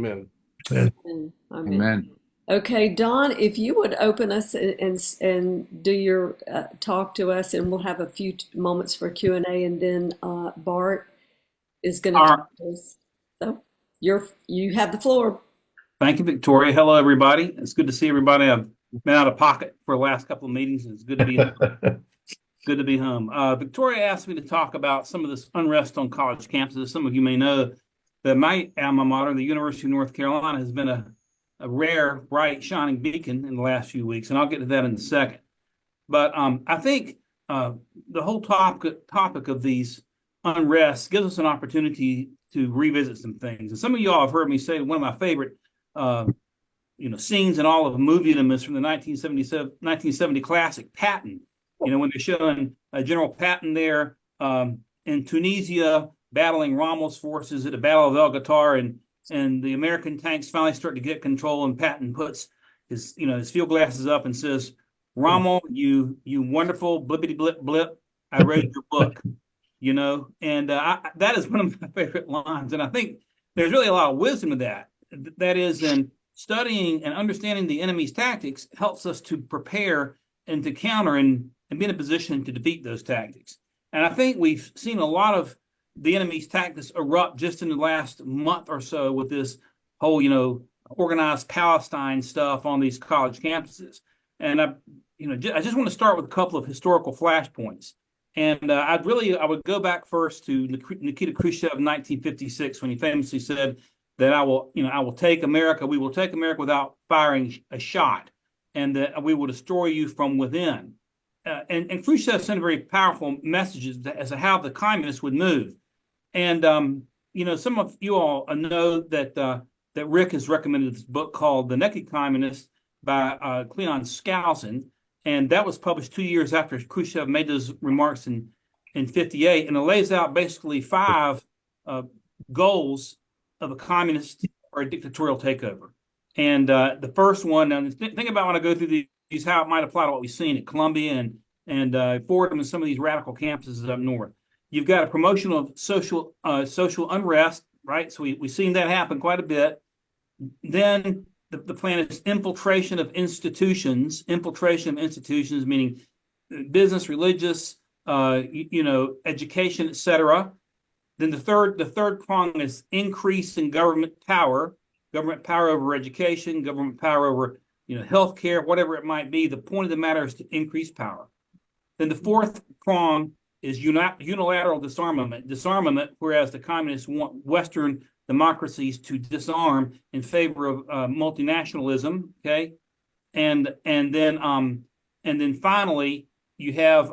Amen. Amen. Amen. Amen. Okay, Don, if you would open us and do your talk to us, and we'll have a few moments for Q&A, and then Bart is going to All talk right. to us. So you have the floor. Thank you, Victoria. Hello, everybody. It's good to see everybody. I've been out of pocket for the last couple of meetings. It's good to be good to be home. Victoria asked me to talk about some of this unrest on college campuses. Some of you may know that my alma mater, the University of North Carolina, has been a rare, bright, shining beacon in the last few weeks, and I'll get to that in a second. But I think the whole topic of these unrests gives us an opportunity to revisit some things. And some of y'all have heard me say one of my favorite scenes in all of moviedom is from the 1970 classic Patton. When they're showing General Patton there in Tunisia battling Rommel's forces at the Battle of El Ghoutar, and the American tanks finally start to get control, and Patton puts his field glasses up and says, "Rommel, you wonderful blippity blip blip, I read your book." And that is one of my favorite lines, and I think there's really a lot of wisdom in that. That is, in studying and understanding the enemy's tactics helps us to prepare and to counter and be in a position to defeat those tactics. And I think we've seen a lot of the enemy's tactics erupt just in the last month or so with this whole, organized Palestine stuff on these college campuses. And I just want to start with a couple of historical flashpoints. And I would go back first to Nikita Khrushchev in 1956 when he famously said that we will take America without firing a shot, and that we will destroy you from within. And Khrushchev sent very powerful messages as to how the communists would move. And some of you all know that Rick has recommended this book called The Naked Communist by Cleon Skousen, and that was published 2 years after Khrushchev made those remarks in 58, and it lays out basically 5 goals of a communist or a dictatorial takeover. And the first one, and think about when I go through these, how it might apply to what we've seen at Columbia and Fordham and some of these radical campuses up north. You've got a promotion of social unrest, right? So we've seen that happen quite a bit. Then the plan is infiltration of institutions, meaning business, religious, education, etc. Then the third prong is increase in government power over education, government power over healthcare, whatever it might be. The point of the matter is to increase power. Then the fourth prong is unilateral disarmament, whereas the communists want Western democracies to disarm in favor of multinationalism. Okay, and then finally you have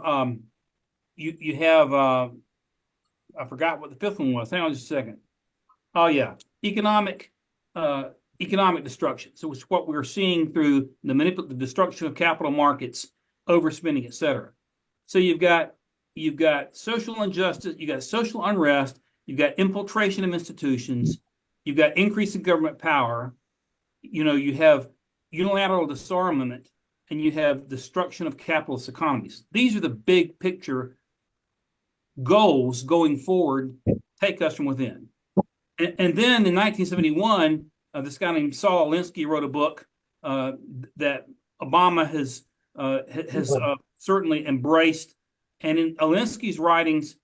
I forgot what the fifth one was. Hang on just a second. Oh yeah, economic destruction. So it's what we're seeing through the destruction of capital markets, overspending, etc. So you've got social injustice, you've got social unrest, you've got infiltration of institutions, you've got increase in government power, you have unilateral disarmament, and you have destruction of capitalist economies. These are the big picture goals going forward, take us from within. And then in 1971, this guy named Saul Alinsky wrote a book that Obama has certainly embraced. And in Alinsky's writings,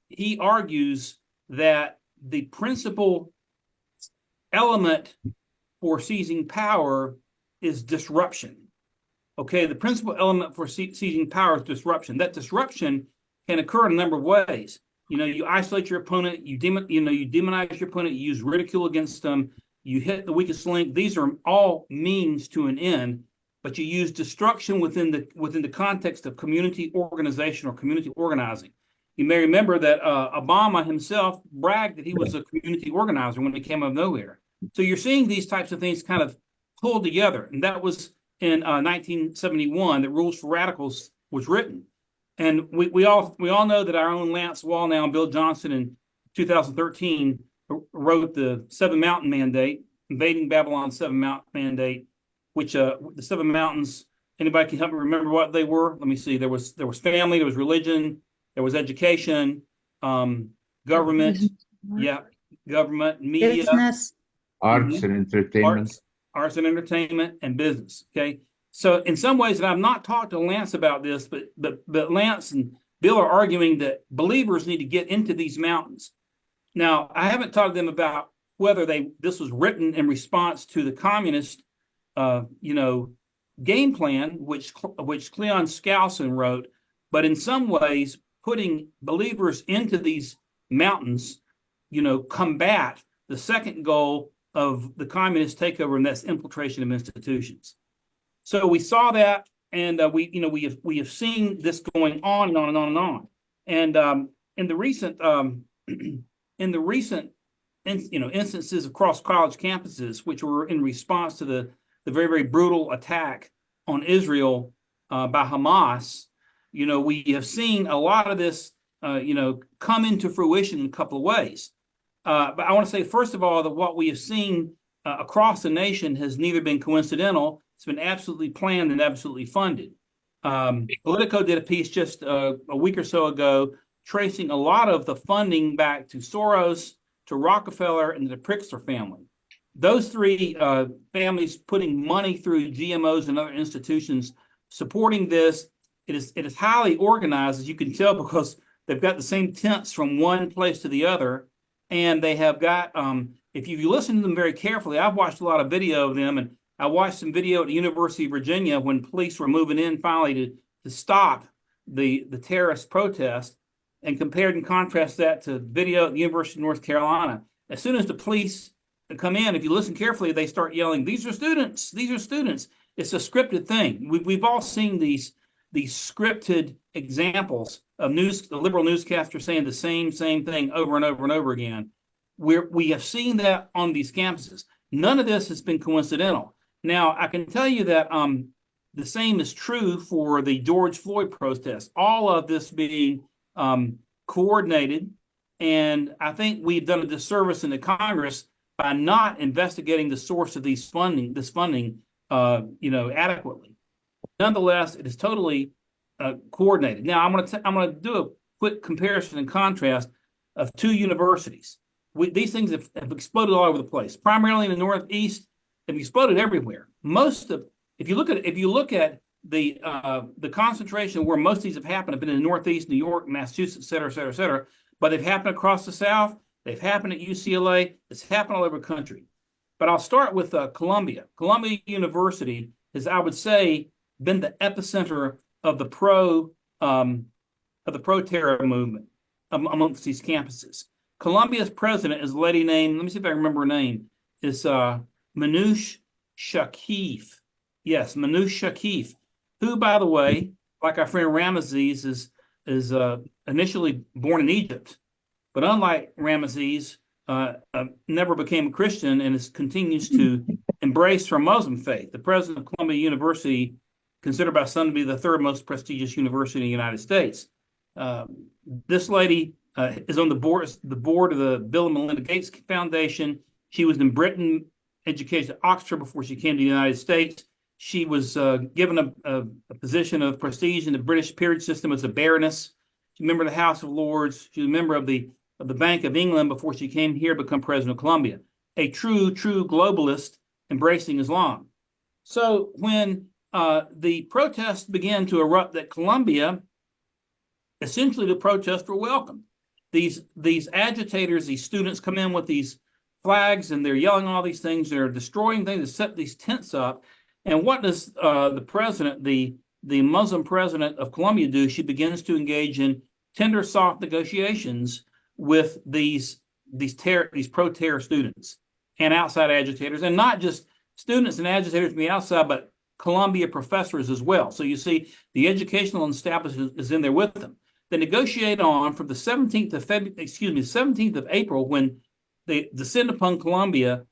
he argues that the principal element for seizing power is disruption. Okay, the principal element for seizing power is disruption. That disruption can occur in a number of ways. You isolate your opponent, you demonize your opponent, you use ridicule against them, you hit the weakest link. These are all means to an end, but you use destruction within the context of community organization or community organizing. You may remember that Obama himself bragged that he was a community organizer when he came out of nowhere. So you're seeing these types of things kind of pulled together, and that was in 1971 that Rules for Radicals was written. And we all know that our own Lance Wallnau and Bill Johnson in 2013 wrote the Seven Mountain Mandate, Invading Babylon's Seven Mountain Mandate, which the Seven Mountains, anybody can help me remember what they were? Let me see. There was family, there was religion, there was education, government, government, media, arts and entertainment. Arts and entertainment and business. Okay. So in some ways, and I've not talked to Lance about this, but Lance and Bill are arguing that believers need to get into these mountains. Now, I haven't talked to them about whether this was written in response to the communist, game plan, which Cleon Skousen wrote, but in some ways, putting believers into these mountains, combat the second goal of the communist takeover, and that's infiltration of institutions. So we saw that, and we have seen this going on and on and on and on. And in the recent instances across college campuses, which were in response to the very, very brutal attack on Israel by Hamas, we have seen a lot of this come into fruition in a couple of ways. But I want to say, first of all, that what we have seen across the nation has neither been coincidental. It's been absolutely planned and absolutely funded. Politico did a piece just a week or so ago tracing a lot of the funding back to Soros, to Rockefeller, and the Pritzker family. Those three families putting money through GMOs and other institutions supporting this. It is highly organized, as you can tell, because they've got the same tents from one place to the other. And they have got, if you listen to them very carefully, I've watched a lot of video of them, and I watched some video at the University of Virginia when police were moving in finally to stop the terrorist protest, and compared and contrast that to video at the University of North Carolina. As soon as the police come in, if you listen carefully, they start yelling, "These are students, these are students." It's a scripted thing. We've all seen these scripted examples of the liberal newscasters saying the same thing over and over and over again. We have seen that on these campuses. None of this has been coincidental. Now, I can tell you that the same is true for the George Floyd protest. All of this being coordinated, and I think we've done a disservice in the Congress by not investigating the source of this funding, adequately. Nonetheless, it is totally coordinated. Now, I'm going to do a quick comparison and contrast of two universities. These things have exploded all over the place. Primarily in the Northeast, they've exploded everywhere. If you look at the concentration where most of these have happened in the Northeast, New York, Massachusetts, et cetera, et cetera, et cetera. But they've happened across the South. They've happened at UCLA. It's happened all over the country. But I'll start with Columbia. Columbia University has, I would say, been the epicenter of the pro-terror movement amongst these campuses. Columbia's president is a lady named, let me see if I remember her name, is Manoush Shakif. Yes, Manoush Shakif, who, by the way, like our friend Ramesses, is initially born in Egypt, but unlike Ramesses, never became a Christian and continues to embrace her Muslim faith. The president of Columbia University, considered by some to be the third most prestigious university in the United States. This lady is on the board of the Bill and Melinda Gates Foundation. She was in Britain, educated at Oxford before she came to the United States. She was given a position of prestige in the British peerage system as a baroness. She's a member of the House of Lords. She's a member of the Bank of England before she came here to become president of Columbia. A true globalist embracing Islam. So when the protests began to erupt at Columbia, essentially the protests were welcomed. These agitators, these students come in with these flags and they're yelling all these things. They're destroying things. They set these tents up. And what does the president, the Muslim president of Columbia do? She begins to engage in tender, soft negotiations with these pro-terror students and outside agitators, and not just students and agitators from the outside, but Columbia professors as well. So you see the educational establishment is in there with them. They negotiate on from the 17th of April, when they descend upon Columbia,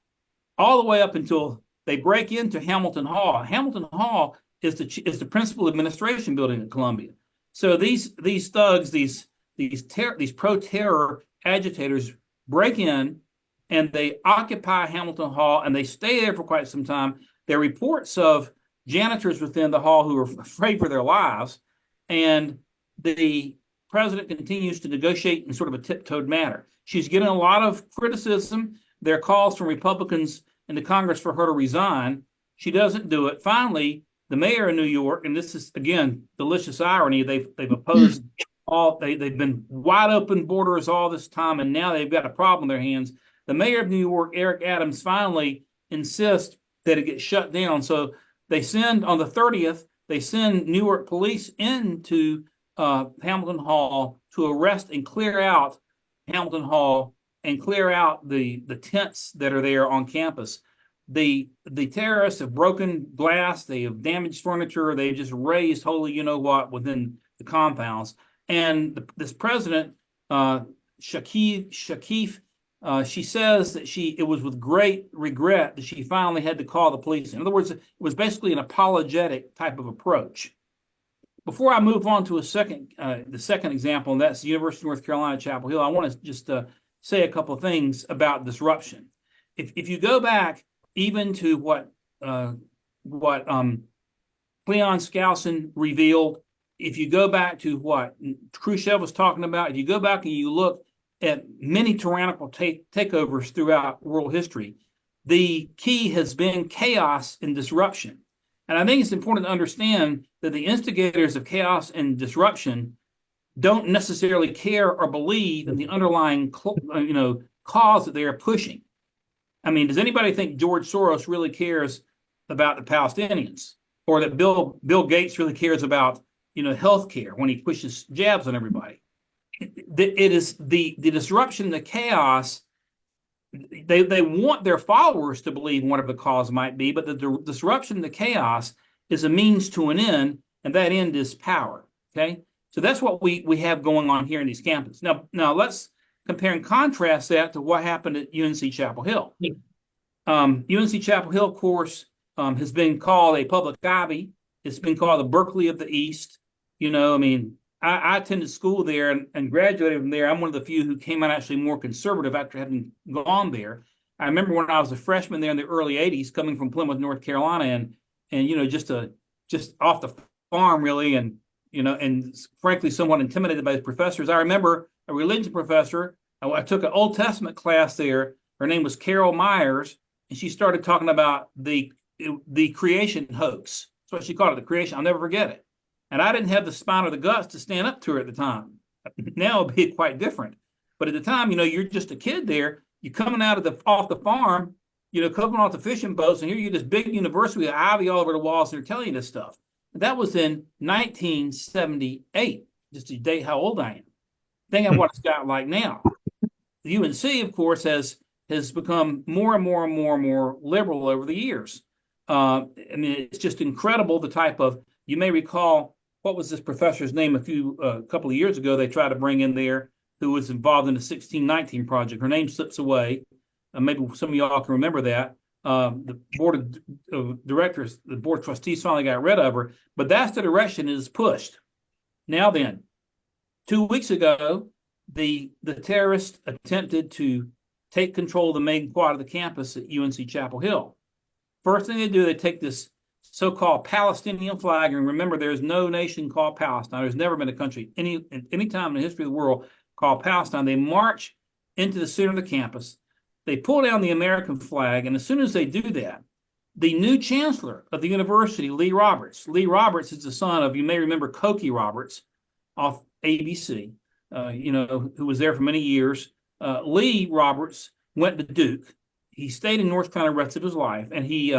all the way up until they break into Hamilton Hall. Hamilton Hall is the principal administration building at Columbia. So these thugs, these pro-terror agitators break in and they occupy Hamilton Hall, and they stay there for quite some time. There are reports of janitors within the hall who are afraid for their lives, and the president continues to negotiate in sort of a tiptoed manner. She's getting a lot of criticism, There are calls from Republicans in the Congress for her to resign. She doesn't do it. Finally, the mayor of New York, and this is again delicious irony, they've opposed they've been wide open borders all this time, and now they've got a problem in their hands. The mayor of New York, Eric Adams, finally insists that it gets shut down. So they send on the 30th, they send Newark police into Hamilton Hall to arrest and clear out Hamilton Hall and clear out the tents that are there on campus. The terrorists have broken glass, they have damaged furniture, they've just raised holy you know what within the compounds. And this president, Shakif, she says that it was with great regret that she finally had to call the police. In other words, it was basically an apologetic type of approach. Before I move on to the second example, and that's the University of North Carolina, Chapel Hill, I want to just say a couple of things about disruption. If you go back even to what Cleon Skousen revealed, if you go back to what Khrushchev was talking about, if you go back and you look at many tyrannical takeovers throughout world history, the key has been chaos and disruption. And I think it's important to understand that the instigators of chaos and disruption don't necessarily care or believe in the underlying cause that they are pushing. I mean, does anybody think George Soros really cares about the Palestinians, or that Bill Gates really cares about healthcare when he pushes jabs on everybody? It is the disruption, the chaos. They want their followers to believe in whatever the cause might be, but the disruption, the chaos, is a means to an end, and that end is power. Okay, so that's what we have going on here in these campuses. Now let's compare and contrast that to what happened at UNC Chapel Hill. UNC Chapel Hill, of course, has been called a public ivy. It's been called the Berkeley of the East. I attended school there and graduated from there. I'm one of the few who came out actually more conservative after having gone there. I remember when I was a freshman there in the early 80s, coming from Plymouth, North Carolina, and just off the farm really, and frankly somewhat intimidated by the professors. I remember a religion professor. I took an Old Testament class there. Her name was Carol Myers, and she started talking about the creation hoax. That's what she called it, the creation. I'll never forget it. And I didn't have the spine or the guts to stand up to her at the time. Now it'd be quite different. But at the time, you're just a kid there. You're coming out of off the farm, coming off the fishing boats, and here you're this big university with ivy all over the walls, and they're telling you this stuff. That was in 1978, just to date how old I am. Think of what it's got like now. The UNC, of course, has become more and more and more and more liberal over the years. It's just incredible the type of, you may recall, what was this professor's name a couple of years ago they tried to bring in there, who was involved in the 1619 project. Her name slips away. Maybe some of y'all can remember that. The board of directors, the board of trustees finally got rid of her, but that's the direction it is pushed. Now then, 2 weeks ago, the terrorists attempted to take control of the main quad of the campus at UNC Chapel Hill. First thing they do, they take this so-called Palestinian flag, and remember, there's no nation called Palestine. There's never been a country any time in the history of the world called Palestine. They march into the center of the campus. They pull down the American flag, and as soon as they do that, the new chancellor of the university, Lee Roberts is the son of, you may remember, Cokie Roberts off ABC, who was there for many years. Lee Roberts went to Duke. He stayed in North Carolina the rest of his life, and he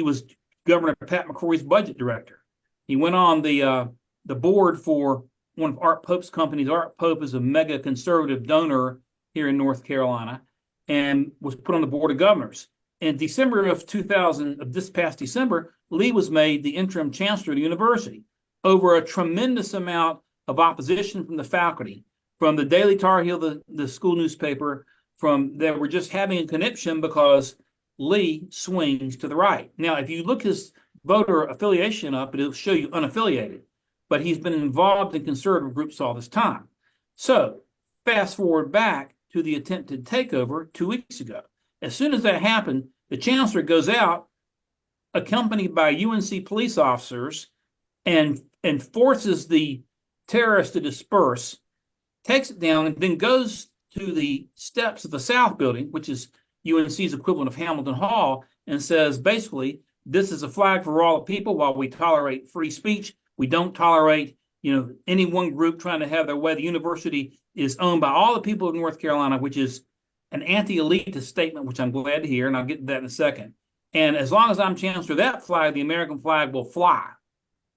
was Governor Pat McCrory's budget director. He went on the board for one of Art Pope's companies. Art Pope is a mega conservative donor here in North Carolina, and was put on the board of governors. In December of this past December, Lee was made the interim chancellor of the university over a tremendous amount of opposition from the faculty, from the Daily Tar Heel, the school newspaper, that were just having a conniption because Lee swings to the right. Now, if you look his voter affiliation up, it'll show you unaffiliated, but he's been involved in conservative groups all this time. So fast forward back to the attempted takeover 2 weeks ago. As soon as that happened, the chancellor goes out, accompanied by UNC police officers, and forces the terrorists to disperse, takes it down, and then goes to the steps of the South Building, which is UNC's equivalent of Hamilton Hall, and says basically, this is a flag for all the people. While we tolerate free speech, we don't tolerate, any one group trying to have their way. The university is owned by all the people of North Carolina, which is an anti-elitist statement, which I'm glad to hear, and I'll get to that in a second. And as long as I'm chancellor, that flag, the American flag, will fly.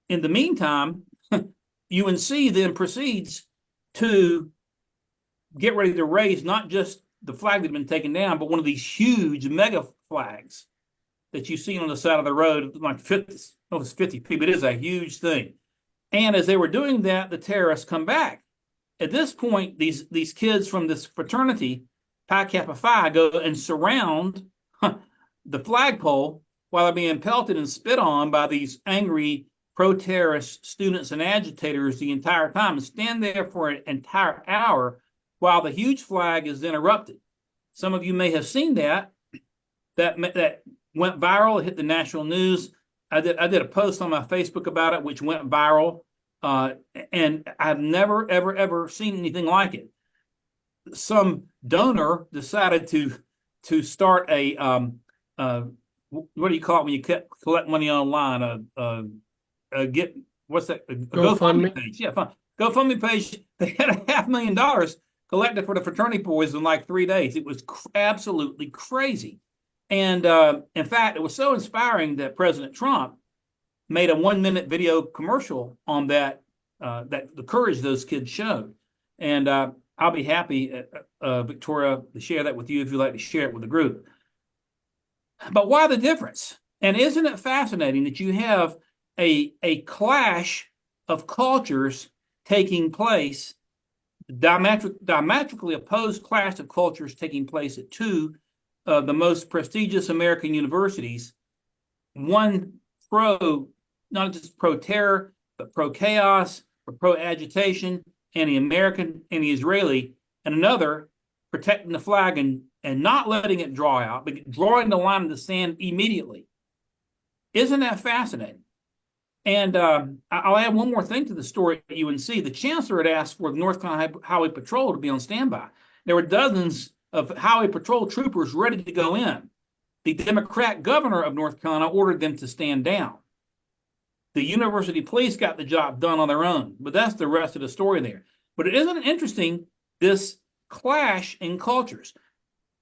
In the meantime, UNC then proceeds to get ready to raise not just the flag that had been taken down, but one of these huge mega flags that you see on the side of the road, like 50, oh, it's 50 feet, but it is a huge thing. And as they were doing that, the terrorists come back. At this point, these kids from this fraternity, Pi Kappa Phi, go and surround the flagpole while they're being pelted and spit on by these angry pro-terrorist students and agitators the entire time, and stand there for an entire hour while the huge flag is then erupted. Some of you may have seen that went viral. It hit the national news. I did a post on my Facebook about it, which went viral, and I've never, ever seen anything like it. Some donor decided to start a what do you call it when you collect money online? Get what's that? A GoFundMe page. Yeah, fine. GoFundMe page. They had $500,000 collected for the fraternity boys in like 3 days. It was absolutely crazy. And in fact, it was so inspiring that President Trump made a 1-minute video commercial on that the courage those kids showed. And I'll be happy, Victoria, to share that with you if you'd like to share it with the group. But why the difference? And isn't it fascinating that you have a clash of cultures taking place, diametrically opposed clash of cultures taking place at two of the most prestigious American universities, one not just pro-terror, but pro-chaos, pro-agitation, anti-American, anti-Israeli, and another protecting the flag and not letting it draw out, but drawing the line in the sand immediately. Isn't that fascinating? And I'll add one more thing to the story at UNC. The chancellor had asked for the North Carolina Highway Patrol to be on standby. There were dozens of Highway Patrol troopers ready to go in. The Democrat governor of North Carolina ordered them to stand down. The university police got the job done on their own, but that's the rest of the story there. But isn't it interesting, this clash in cultures?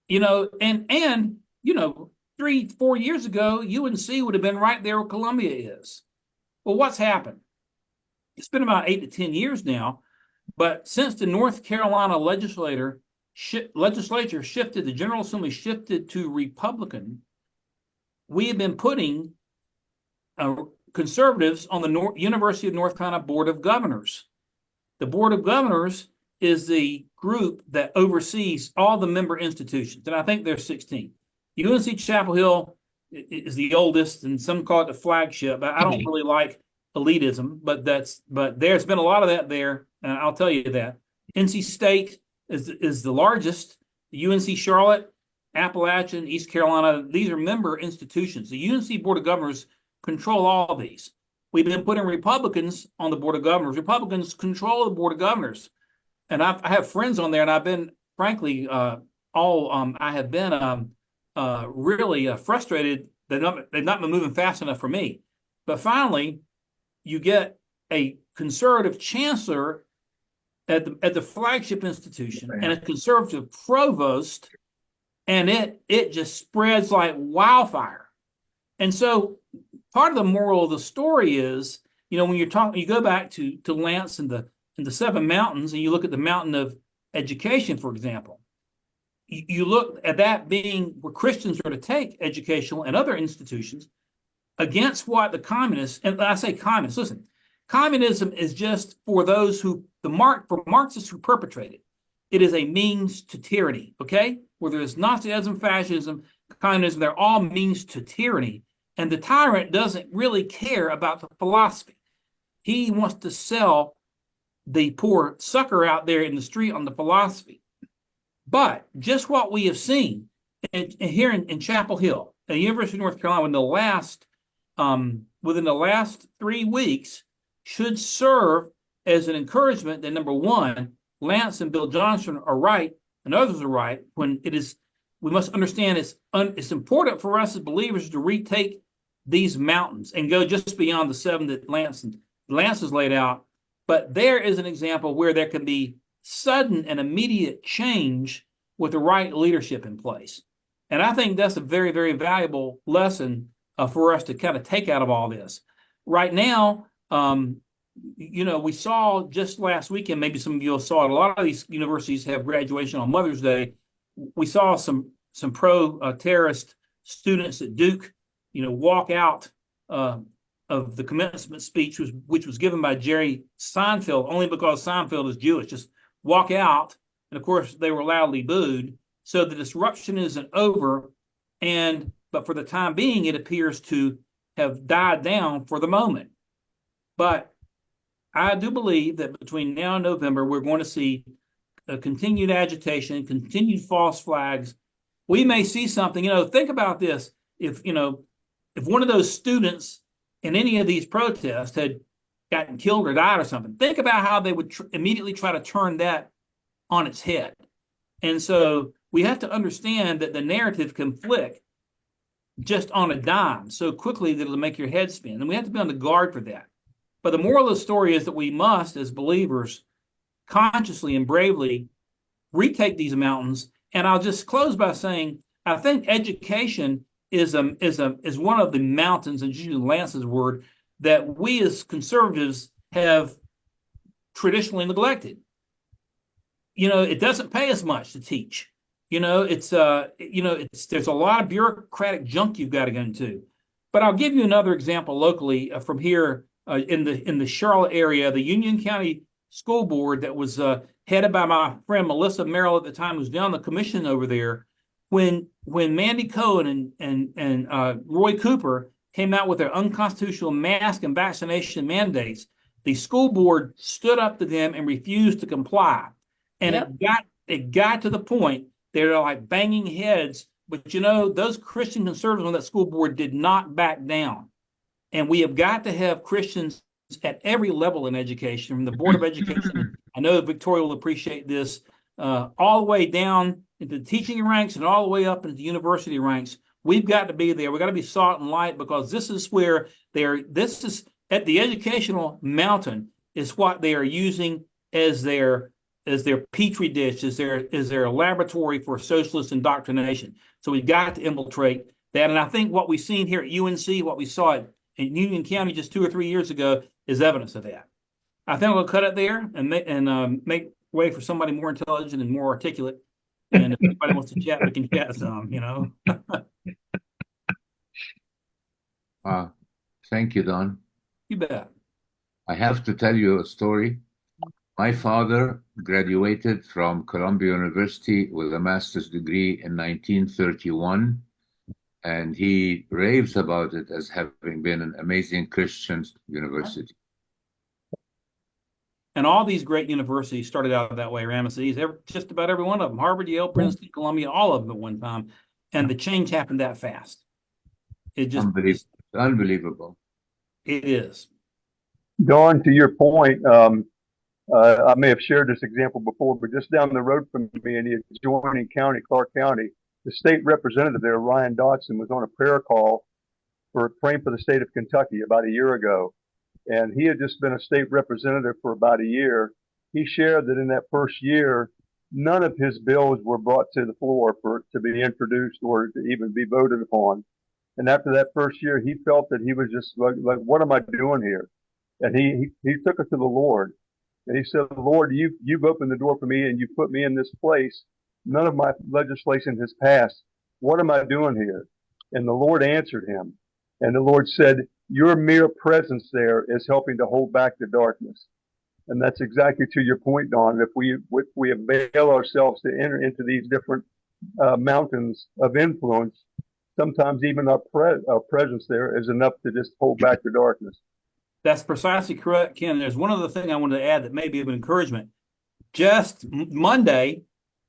And 3-4 years ago, UNC would have been right there where Columbia is. Well, what's happened? It's been about 8 to 10 years now, but since the North Carolina legislature shifted, the General Assembly shifted to Republican, we have been putting conservatives on the University of North Carolina Board of Governors. The Board of Governors is the group that oversees all the member institutions, and I think there's 16. UNC Chapel Hill is the oldest, and some call it the flagship. I don't really like elitism, but there's been a lot of that there, and I'll tell you that. NC State is the largest. The UNC Charlotte, Appalachian, East Carolina, these are member institutions. The UNC Board of Governors control all of these. We've been putting Republicans on the Board of Governors. Republicans control the Board of Governors. And I have friends on there, and I've been, frankly, I have been really frustrated. They've not been moving fast enough for me. But finally, you get a conservative chancellor at the flagship institution and a conservative provost, and it just spreads like wildfire. And so part of the moral of the story is, when you go back to Lance and the Seven Mountains, and you look at the mountain of education, for example, you look at that being where Christians are to take educational and other institutions against what the communists, and I say communists, listen, communism is just for those for Marxists who perpetrate it. It is a means to tyranny, okay? Whether it's Nazism, fascism, communism, they're all means to tyranny. And the tyrant doesn't really care about the philosophy. He wants to sell the poor sucker out there in the street on the philosophy. But just what we have seen here in Chapel Hill, at the University of North Carolina, within the last 3 weeks, should serve as an encouragement that, number one, Lance and Bill Johnson are right and others are right when we must understand it's important for us as believers to retake these mountains and go just beyond the 7 that Lance has laid out. But there is an example where there can be sudden and immediate change with the right leadership in place. And I think that's a very, very valuable lesson for us to kind of take out of all this. Right now, we saw just last weekend, maybe some of you saw it, a lot of these universities have graduation on Mother's Day. We saw some pro-terrorist students at Duke, walk out of the commencement speech, which was given by Jerry Seinfeld, only because Seinfeld is Jewish, just walk out. And of course, they were loudly booed. So the disruption isn't over. But for the time being, it appears to have died down for the moment. But I do believe that between now and November, we're going to see a continued agitation, continued false flags. We may see something, think about this. If one of those students in any of these protests had gotten killed or died or something, think about how they would immediately try to turn that on its head. And so we have to understand that the narrative can flick just on a dime so quickly that it'll make your head spin. And we have to be on the guard for that. But the moral of the story is that we must, as believers, consciously and bravely retake these mountains. And I'll just close by saying, I think education is one of the mountains, and using Lance's word, that we as conservatives have traditionally neglected. It doesn't pay as much to teach. There's a lot of bureaucratic junk you've got to go into. But I'll give you another example locally from here in the Charlotte area. The Union County School Board that was headed by my friend Melissa Merrill at the time, who's down the commission over there. When Mandy Cohen and Roy Cooper came out with their unconstitutional mask and vaccination mandates, the school board stood up to them and refused to comply. And yep. it got to the point they're like banging heads. But those Christian conservatives on that school board did not back down. And we have got to have Christians at every level in education, from the Board of Education. I know Victoria will appreciate this, all the way down into the teaching ranks and all the way up into the university ranks. We've got to be there. We've got to be salt and light, because this is where this is at the educational mountain, is what they are using as their petri dish, as their laboratory for socialist indoctrination. So we've got to infiltrate that. And I think what we've seen here at UNC, what we saw in Union County just 2 or 3 years ago, is evidence of that. I think we'll cut it there and make way for somebody more intelligent and more articulate. And if anybody wants to chat, we can chat some, Thank you, Don. You bet. I have to tell you a story. My father graduated from Columbia University with a master's degree in 1931, and he raves about it as having been an amazing Christian university. And all these great universities started out that way, Ramesses. Just about every one of them, Harvard, Yale, Princeton, Columbia, all of them at one time. And the change happened that fast. It just unbelievable. It is. Don, to your point, I may have shared this example before, but just down the road from me in the adjoining county, Clark County, the state representative there, Ryan Dotson, was on a prayer call for praying for the state of Kentucky about a year ago. And he had just been a state representative for about a year. He shared that in that first year, none of his bills were brought to the floor to be introduced or to even be voted upon. And after that first year, he felt that he was just like, what am I doing here? And he took it to the Lord. And he said, Lord, you've opened the door for me and you put me in this place. None of my legislation has passed. What am I doing here? And the Lord answered him. And the Lord said, your mere presence there is helping to hold back the darkness. And that's exactly to your point, Don. If we avail ourselves to enter into these different mountains of influence, sometimes even our presence there is enough to just hold back the darkness. That's precisely correct, Ken. There's one other thing I wanted to add that may be of encouragement. Just Monday,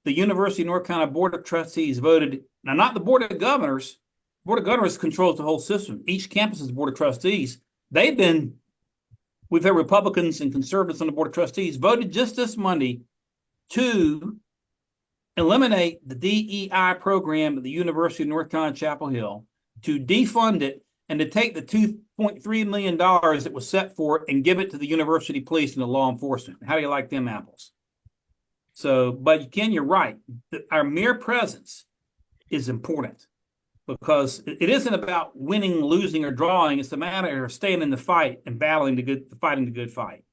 the University of North Carolina Board of Trustees voted, now not the Board of Governors. Board of Governors controls the whole system. Each campus's Board of Trustees, we've had Republicans and conservatives on the Board of Trustees voted just this Monday to eliminate the DEI program at the University of North Carolina, Chapel Hill, to defund it, and to take the $2.3 million that was set for it and give it to the university police and the law enforcement. How do you like them apples? So, but Ken, you're right. Our mere presence is important, because it isn't about winning, losing, or drawing. It's a matter of staying in the fight and fighting the good fight.